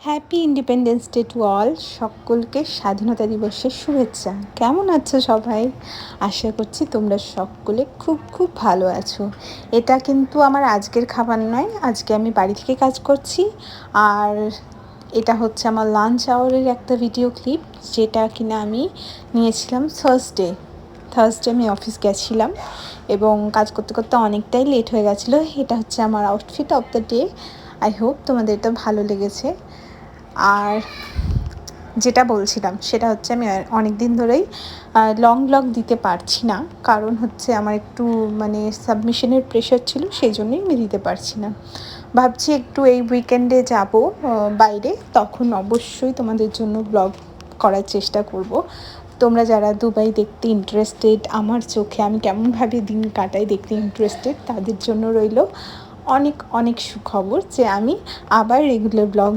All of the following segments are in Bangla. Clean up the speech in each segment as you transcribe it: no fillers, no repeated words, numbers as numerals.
Happy independence day to all. সকলকে স্বাধীনতা দিবসের শুভেচ্ছা। কেমন আছো সবাই? আশা করছি তোমরা সকলে খুব খুব ভালো আছো। এটা কিন্তু আমার আজকের খাবার নয়, আজকে আমি বাড়ি থেকে কাজ করছি। আর এটা হচ্ছে আমার লাঞ্চ আওয়ারের একটা ভিডিও ক্লিপ, যেটা কিনা আমি নিয়েছিলাম থার্সডে আমি অফিস গেছিলাম এবং কাজ করতে করতে অনেকটাই লেট হয়ে গেছিলো। এটা হচ্ছে আমার outfit of the day. I hope তোমাদের এটা ভালো লেগেছে। আর যেটা বলছিলাম সেটা হচ্ছে আমি অনেক দিন ধরেই লং ব্লগ দিতে পারছি না, কারণ হচ্ছে আমার একটু সাবমিশনের প্রেশার ছিল, সেই জন্যই আমি দিতে পারছি না। ভাবছি একটু এই উইকেন্ডে যাব বাইরে, তখন অবশ্যই তোমাদের জন্য ব্লগ করার চেষ্টা করব। তোমরা যারা দুবাই দেখতে ইন্টারেস্টেড, আমার চোখে আমি কেমনভাবে দিন কাটাই দেখতে ইন্টারেস্টেড, তাদের জন্য রইল অনেক অনেক সুখবর যে আমি আবার রেগুলার ব্লগ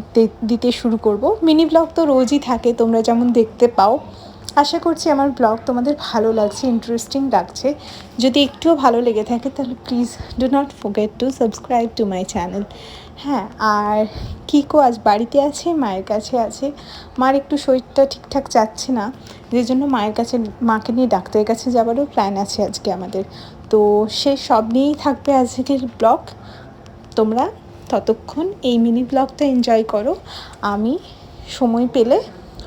দিতে শুরু করব। মিনি ব্লগ তো রোজই থাকে, তোমরা যেমন দেখতে পাও। আশা করছি আমার ব্লগ তোমাদের ভালো লাগছে, ইন্টারেস্টিং লাগছে। যদি একটুও ভালো লেগে থাকে তাহলে please do not forget to subscribe to my channel. হ্যাঁ, আর কিকো আজ বাড়িতে আছে, মায়ের কাছে আছে। মার একটু শরীরটা ঠিকঠাক যাচ্ছে না, যে জন্য মাকে নিয়ে ডাক্তারের কাছে যাওয়ারও প্ল্যান আছে আজকে আমাদের। তো সে সব নিয়েই থাকবে আজকের ব্লগ। তোমরা ততক্ষণ এই মিনি ব্লগটা এনজয় করো। আমি সময় পেলে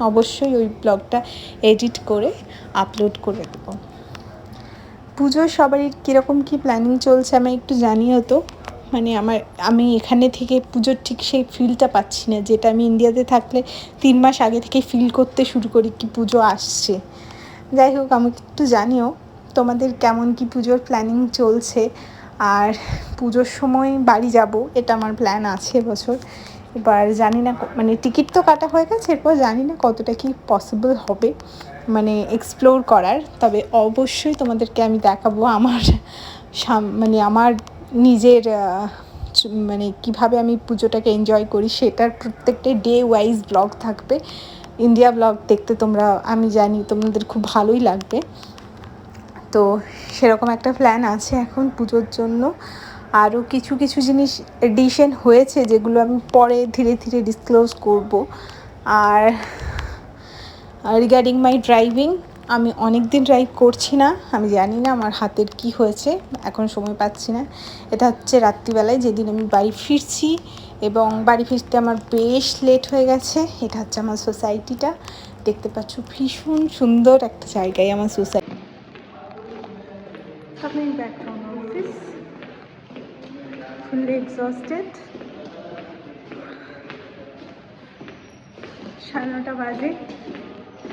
অবশ্যই ওই ব্লগটা এডিট করে আপলোড করে দেবো। পুজোর সবারই কীরকম কী প্ল্যানিং চলছে আমি একটু জানিও তো। আমি এখানে থেকে পুজোর ঠিক সেই ফিলটা পাচ্ছি না, যেটা আমি ইন্ডিয়াতে থাকলে 3 মাস আগে থেকে ফিল করতে শুরু করি কি পুজো আসছে। যাই হোক, আমাকে একটু জানিও তোমাদের কেমন কি পুজোর প্ল্যানিং চলছে। আর পুজোর সময় বাড়ি যাব, এটা আমার প্ল্যান আছে এবছর। এবার জানি না, টিকিট তো কাটা হয়ে গেছে, এরপর জানি না কতটা কি পসিবল হবে এক্সপ্লোর করার। তবে অবশ্যই তোমাদেরকে আমি দেখাবো আমার নিজের কীভাবে আমি পুজোটাকে এনজয় করি, সেটার প্রত্যেকটা ডে ওয়াইজ ব্লগ থাকবে। ইন্ডিয়া ব্লগ দেখতে আমি জানি তোমাদের খুব ভালোই লাগবে। তো সেরকম একটা প্ল্যান আছে এখন পুজোর জন্য। আরও কিছু কিছু জিনিস এডিশন হয়েছে, যেগুলো আমি পরে ধীরে ধীরে ডিসক্লোজ করব। আর রিগার্ডিং মাই ড্রাইভিং, আমি অনেক দিন ড্রাইভ করছি না, আমি জানি না আমার হাতের কি হয়েছে, এখন সময় পাচ্ছি না। এটা হচ্ছে রাত্রিবেলায়, যেদিন আমি বাড়ি ফিরছি, এবং বাড়ি ফিরতে আমার বেশ লেট হয়ে গেছে। এটা হচ্ছে আমার সোসাইটিটা, দেখতে পাচ্ছ ভীষণ সুন্দর একটা জায়গায় আমার society. Coming back from office, fully exhausted. 9:30 বাজে,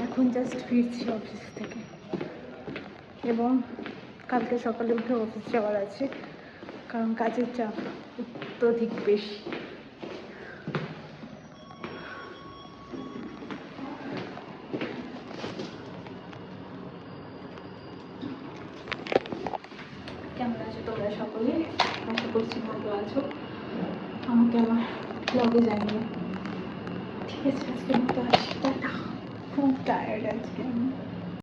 এখন জাস্ট ফিরছি অফিস থেকে, এবং কালকে সকালে উঠে অফিস যাওয়ার আছে, কারণ কাজের চাপ অত্যধিক বেশি। কেমন আছো তোমরা সকলে? আশা করছি ভালো আছো। আমাকে আমার ব্লগে জানিয়ে। ঠিক আছে, আজকে মতো আসি, টাটা। খুব টায়ার্ড আজকে আমি।